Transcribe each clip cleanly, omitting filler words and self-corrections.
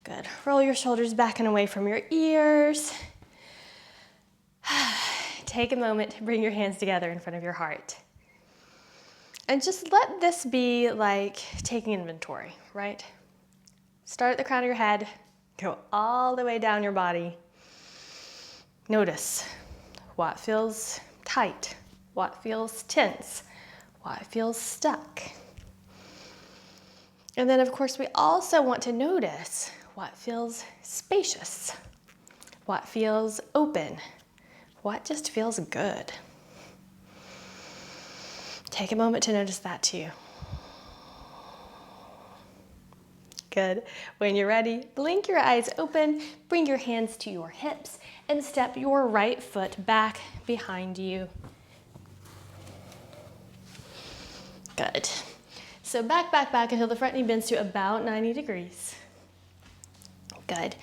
Good. Roll your shoulders back and away from your ears. Take a moment to bring your hands together in front of your heart. And just let this be like taking inventory, right? Start at the crown of your head, go all the way down your body. Notice what feels tight, what feels tense, what feels stuck. And then, of course, we also want to notice what feels spacious, what feels open, what just feels good. Take a moment to notice that too. Good. When you're ready, blink your eyes open, bring your hands to your hips, and step your right foot back behind you. Good. So back until the front knee bends to about 90 degrees. Good.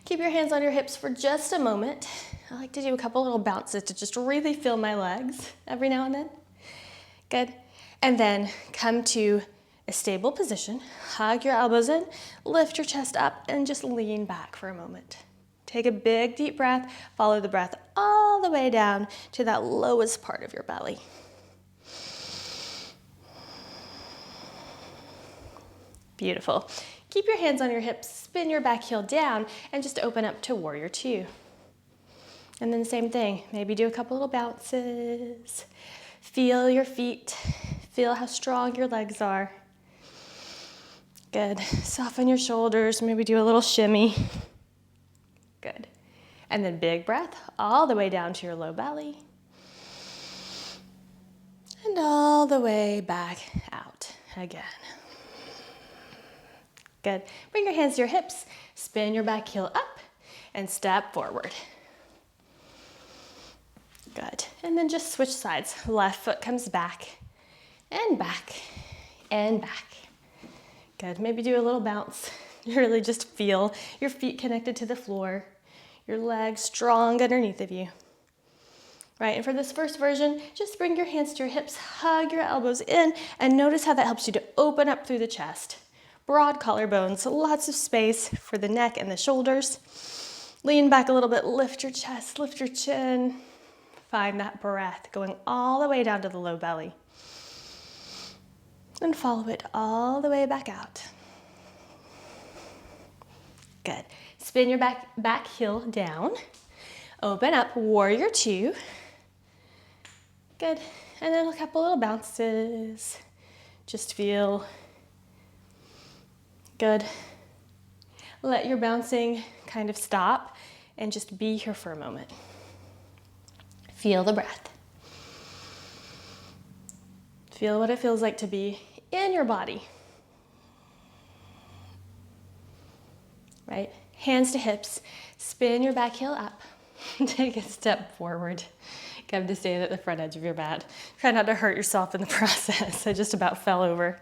Keep your hands on your hips for just a moment. I like to do a couple little bounces to just really feel my legs every now and then. Good. And then come to a stable position. Hug your elbows in, lift your chest up, and just lean back for a moment. Take a big deep breath. Follow the breath all the way down to that lowest part of your belly. Beautiful. Keep your hands on your hips, spin your back heel down, and just open up to warrior two. And then the same thing, maybe do a couple little bounces. Feel your feet, feel how strong your legs are. Good. Soften your shoulders, maybe do a little shimmy. Good. And then big breath all the way down to your low belly. And all the way back out again. Good. Bring your hands to your hips, spin your back heel up, and step forward. Good. And then just switch sides. Left foot comes back, and back, and back. Good. Maybe do a little bounce. Really just feel your feet connected to the floor, your legs strong underneath of you. Right, and for this first version, just bring your hands to your hips, hug your elbows in, and notice how that helps you to open up through the chest. Broad collarbones, lots of space for the neck and the shoulders. Lean back a little bit, lift your chest, lift your chin. Find that breath going all the way down to the low belly. And follow it all the way back out. Good. Spin your back heel down. Open up, warrior two. Good. And then a couple little bounces. Just feel good. Let your bouncing kind of stop and just be here for a moment. Feel the breath. Feel what it feels like to be in your body. Right? Hands to hips. Spin your back heel up. Take a step forward. Come to stand at the front edge of your mat. Try not to hurt yourself in the process. I just about fell over.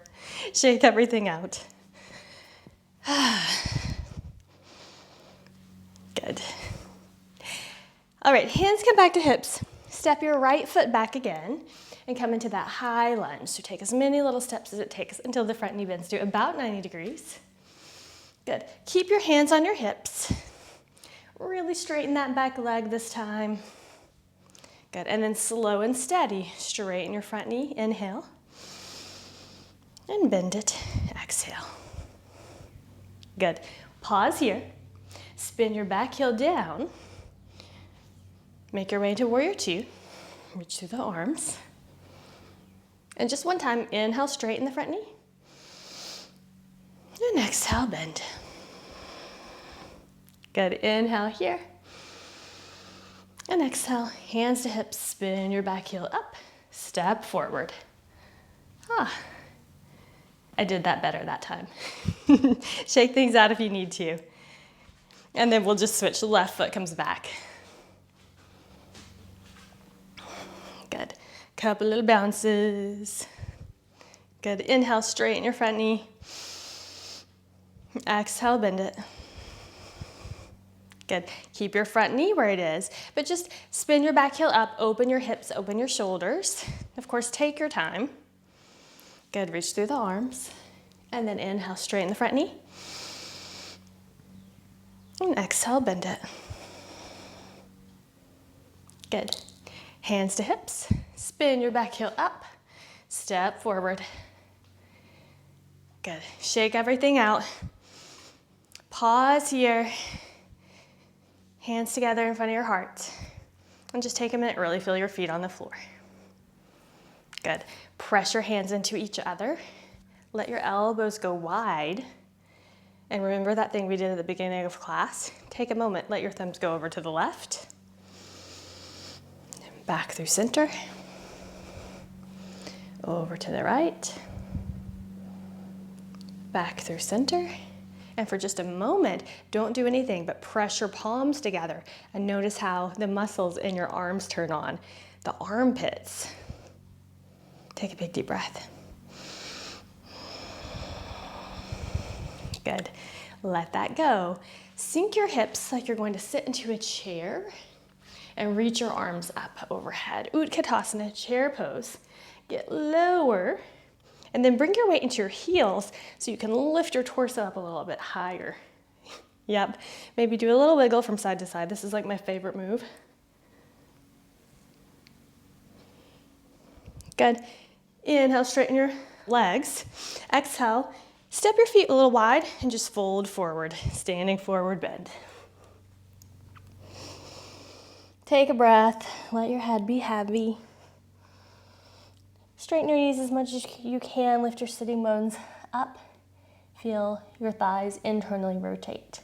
Shake everything out. Good. All right, hands come back to hips. Step your right foot back again and come into that high lunge. So take as many little steps as it takes until the front knee bends to about 90 degrees. Good. Keep your hands on your hips. Really straighten that back leg this time. Good. And then slow and steady, straighten your front knee. Inhale. And bend it. Exhale. Good. Pause here. Spin your back heel down. Make your way into warrior two. Reach through the arms. And just one time, inhale, straighten the front knee. And exhale, bend. Good. Inhale here. And exhale, hands to hips, spin your back heel up, step forward. I did that better that time. Shake things out if you need to. And then we'll just switch, left foot comes back. Good. Couple little bounces. Good. Inhale, straighten your front knee. Exhale, bend it. Good. Keep your front knee where it is, but just spin your back heel up, open your hips, open your shoulders. Of course, take your time. Good. Reach through the arms. And then inhale, straighten the front knee. And exhale, bend it. Good. Hands to hips. Spin your back heel up. Step forward. Good. Shake everything out. Pause here. Hands together in front of your heart. And just take a minute, really feel your feet on the floor. Good. Press your hands into each other. Let your elbows go wide. And remember that thing we did at the beginning of class? Take a moment, let your thumbs go over to the left. Back through center. Over to the right. Back through center. And for just a moment, don't do anything but press your palms together and notice how the muscles in your arms turn on. The armpits. Take a big deep breath. Good. Let that go. Sink your hips like you're going to sit into a chair and reach your arms up overhead. Utkatasana, chair pose. Get lower and then bring your weight into your heels so you can lift your torso up a little bit higher. Yep. Maybe do a little wiggle from side to side. This is like my favorite move. Good. Inhale, straighten your legs. Exhale. Step your feet a little wide and just fold forward, standing forward bend. Take a breath, let your head be heavy. Straighten your knees as much as you can, lift your sitting bones up. Feel your thighs internally rotate.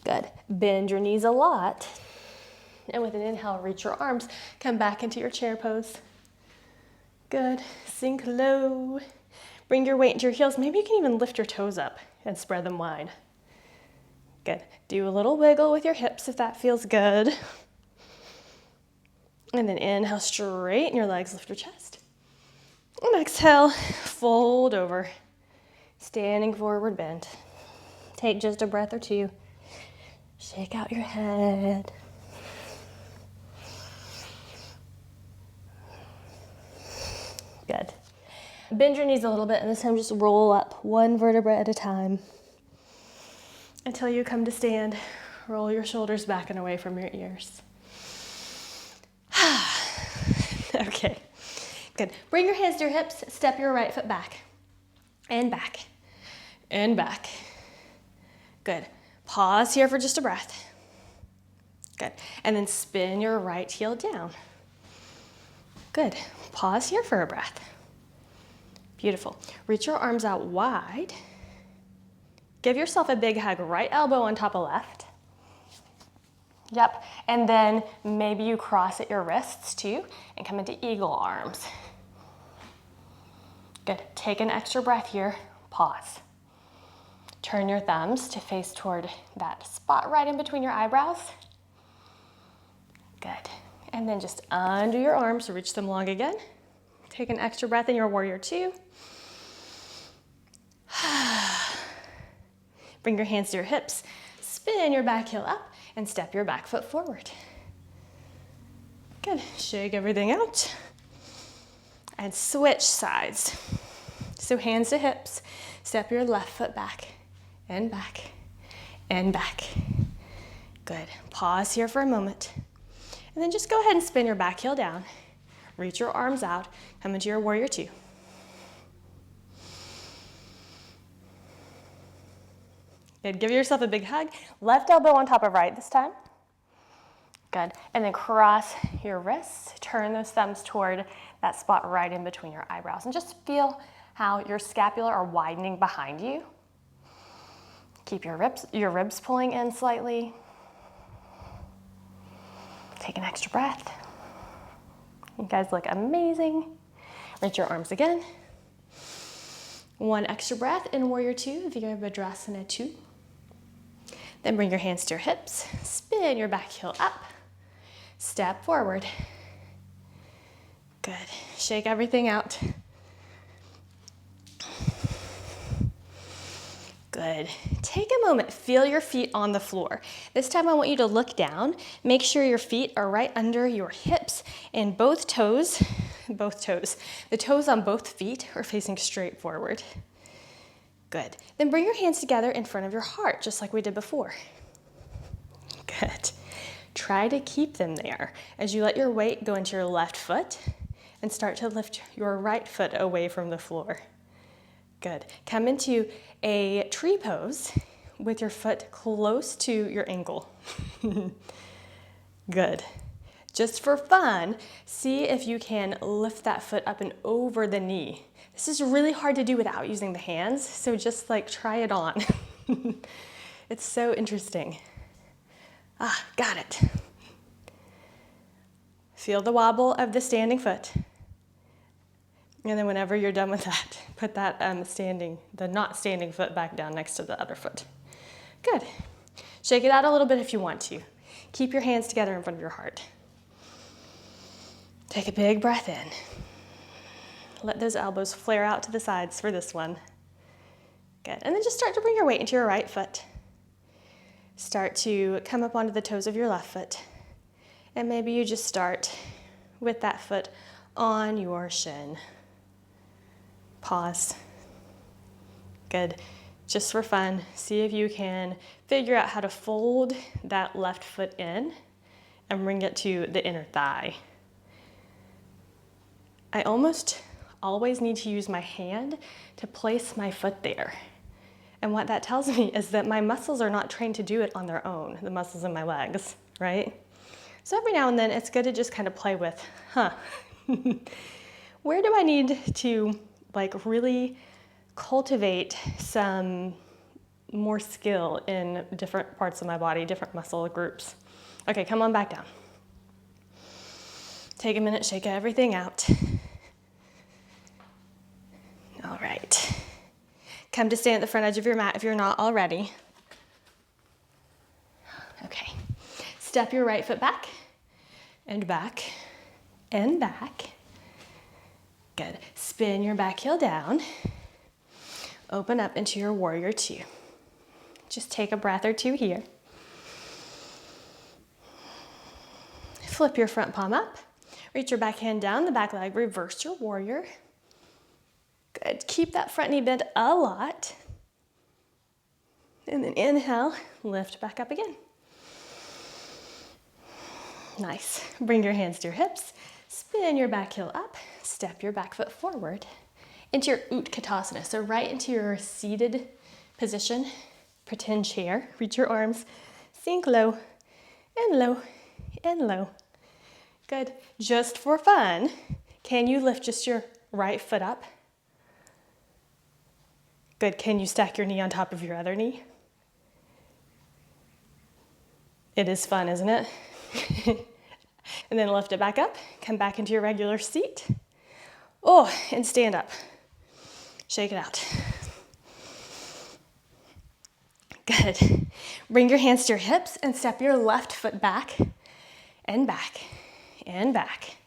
Good, bend your knees a lot. And with an inhale, reach your arms, come back into your chair pose. Good, sink low. Bring your weight into your heels. Maybe you can even lift your toes up and spread them wide. Good. Do a little wiggle with your hips if that feels good. And then inhale, straighten your legs, lift your chest. And exhale, fold over. Standing forward bend. Take just a breath or two. Shake out your head. Good. Bend your knees a little bit and this time just roll up one vertebra at a time. Until you come to stand, roll your shoulders back and away from your ears. Okay, good. Bring your hands to your hips, step your right foot back. And back, and back. Good. Pause here for just a breath. Good. And then spin your right heel down. Good. Pause here for a breath. Beautiful. Reach your arms out wide. Give yourself a big hug, right elbow on top of left. Yep, and then maybe you cross at your wrists too and come into eagle arms. Good, take an extra breath here, pause. Turn your thumbs to face toward that spot right in between your eyebrows. Good, and then just undo your arms, reach them long again. Take an extra breath in your warrior two. Bring your hands to your hips, spin your back heel up, and step your back foot forward. Good, shake everything out. And switch sides. So hands to hips, step your left foot back, and back, and back. Good, pause here for a moment. And then just go ahead and spin your back heel down. Reach your arms out, come into your warrior two. Good, give yourself a big hug. Left elbow on top of right this time. Good, and then cross your wrists. Turn those thumbs toward that spot right in between your eyebrows. And just feel how your scapula are widening behind you. Keep your ribs pulling in slightly. Take an extra breath. You guys look amazing. Reach your arms again. One extra breath in warrior two, Vrksasana 2. Then bring your hands to your hips, spin your back heel up, step forward. Good, shake everything out. Good, take a moment, feel your feet on the floor. This time I want you to look down, make sure your feet are right under your hips and the toes on both feet are facing straight forward. Good. Then bring your hands together in front of your heart, just like we did before. Good. Try to keep them there as you let your weight go into your left foot and start to lift your right foot away from the floor. Good. Come into a tree pose with your foot close to your ankle. Good. Just for fun, see if you can lift that foot up and over the knee. This is really hard to do without using the hands, so just like try it on. It's so interesting. Ah, got it. Feel the wobble of the standing foot. And then whenever you're done with that, put that the not standing foot back down next to the other foot. Good. Shake it out a little bit if you want to. Keep your hands together in front of your heart. Take a big breath in. Let those elbows flare out to the sides for this one. Good. And then just start to bring your weight into your right foot. Start to come up onto the toes of your left foot. And maybe you just start with that foot on your shin. Pause. Good. Just for fun, see if you can figure out how to fold that left foot in and bring it to the inner thigh. I almost always need to use my hand to place my foot there. And what that tells me is that my muscles are not trained to do it on their own, the muscles in my legs, right? So every now and then it's good to just kind of play with, where do I need to like really cultivate some more skill in different parts of my body, different muscle groups? Okay, come on back down. Take a minute, shake everything out. All right. Come to stand at the front edge of your mat if you're not already. Okay. Step your right foot back and back and back. Good. Spin your back heel down. Open up into your warrior two. Just take a breath or two here. Flip your front palm up. Reach your back hand down, the back leg, reverse your warrior. Good. Keep that front knee bent a lot. And then inhale, lift back up again. Nice. Bring your hands to your hips. Spin your back heel up. Step your back foot forward into your Vrksasana. So right into your seated position. Pretend chair. Reach your arms. Sink low and low and low. Good. Just for fun, can you lift just your right foot up? Good. Can you stack your knee on top of your other knee? It is fun, isn't it? And then lift it back up. Come back into your regular seat. Oh, and stand up. Shake it out. Good. Bring your hands to your hips and step your left foot back and back and back.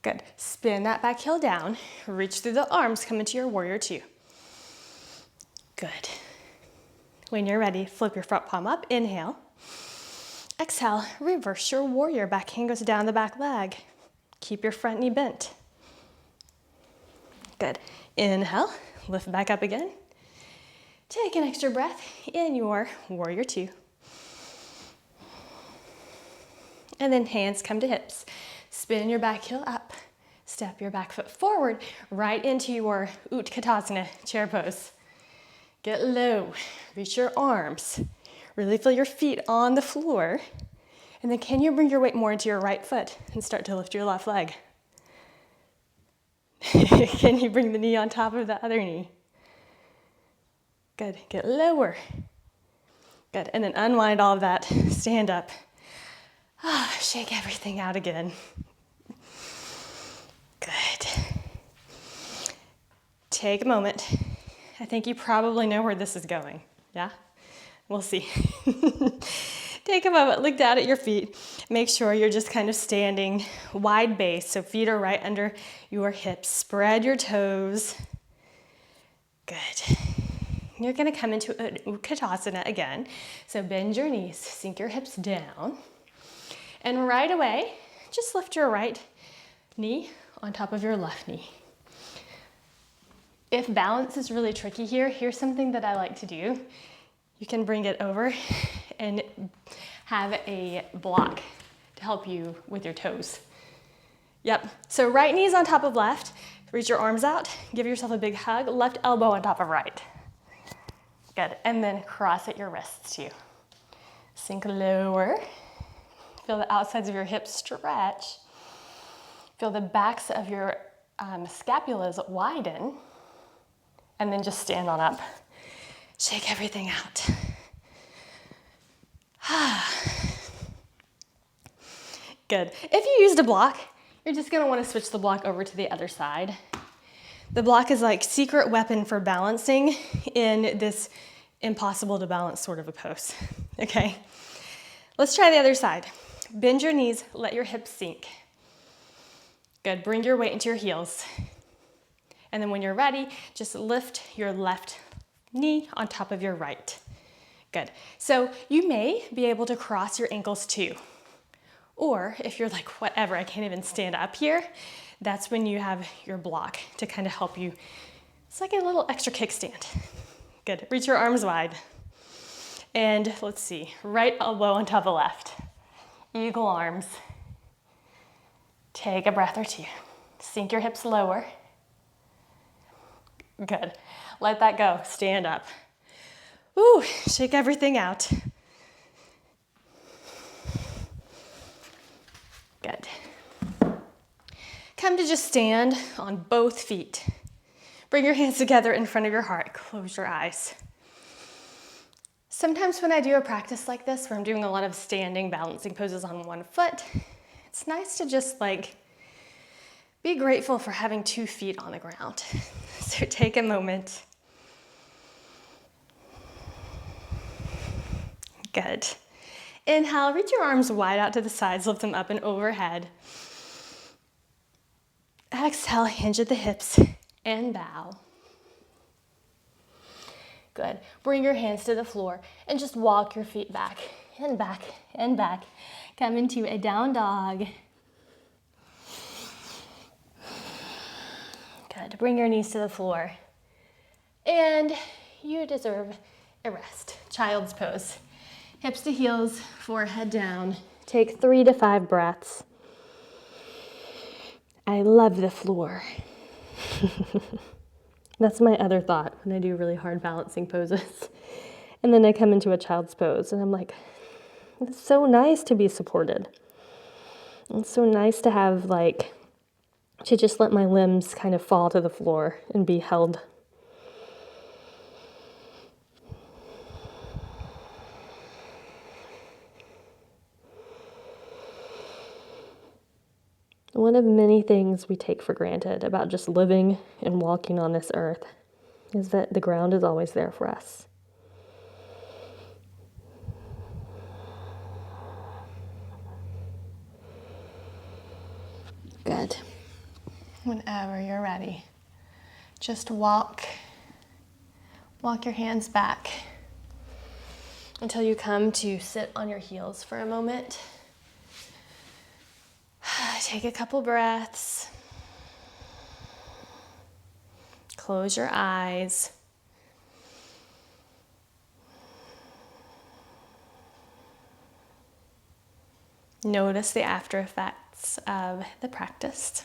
Good. Spin that back heel down. Reach through the arms. Come into your warrior two. Good. When you're ready, flip your front palm up. Inhale. Exhale. Reverse your warrior. Back hand goes down the back leg. Keep your front knee bent. Good. Inhale. Lift back up again. Take an extra breath in your warrior two. And then hands come to hips. Spin your back heel up. Step your back foot forward right into your Vrksasana chair pose. Get low. Reach your arms. Really feel your feet on the floor. And then can you bring your weight more into your right foot and start to lift your left leg? Can you bring the knee on top of the other knee? Good. Get lower. Good. And then unwind all of that. Stand up. Shake everything out again. Good. Take a moment. I think you probably know where this is going. Yeah? We'll see. Take a moment, look down at your feet. Make sure you're just kind of standing wide base, so feet are right under your hips. Spread your toes. Good. You're gonna come into an Vrksasana again. So bend your knees, sink your hips down. And right away, just lift your right knee on top of your left knee. If balance is really tricky here, here's something that I like to do. You can bring it over and have a block to help you with your toes. Yep, so right knee's on top of left. Reach your arms out, give yourself a big hug, left elbow on top of right. Good, and then cross at your wrists too. Sink lower. Feel the outsides of your hips stretch. Feel the backs of your scapulas widen. And then just stand on up. Shake everything out. Good. If you used a block, you're just gonna wanna switch the block over to the other side. The block is like secret weapon for balancing in this impossible to balance sort of a pose, okay? Let's try the other side. Bend your knees, let your hips sink. Good, bring your weight into your heels. And then when you're ready, just lift your left knee on top of your right. Good, so you may be able to cross your ankles too. Or if you're like, whatever, I can't even stand up here, that's when you have your block to kind of help you. It's like a little extra kickstand. Good, reach your arms wide. And let's see, right elbow on top of left. Eagle arms. Take a breath or two. Sink your hips lower. Good, let that go, stand up. Ooh, shake everything out. Good. Come to just stand on both feet. Bring your hands together in front of your heart. Close your eyes. Sometimes when I do a practice like this, where I'm doing a lot of standing, balancing poses on one foot, it's nice to just like be grateful for having 2 feet on the ground. So take a moment. Good. Inhale, reach your arms wide out to the sides, lift them up and overhead. Exhale, hinge at the hips and bow. Good. Bring your hands to the floor and just walk your feet back and back and back. Come into a down dog. Good. Bring your knees to the floor. And you deserve a rest. Child's pose. Hips to heels, forehead down. Take 3 to 5 breaths. I love the floor. That's my other thought when I do really hard balancing poses. And then I come into a child's pose and I'm like, it's so nice to be supported. It's so nice to have like, to just let my limbs kind of fall to the floor and be held. One of many things we take for granted about just living and walking on this earth is that the ground is always there for us. Good. Whenever you're ready, just walk your hands back until you come to sit on your heels for a moment. Take a couple breaths. Close your eyes. Notice the after effects of the practice.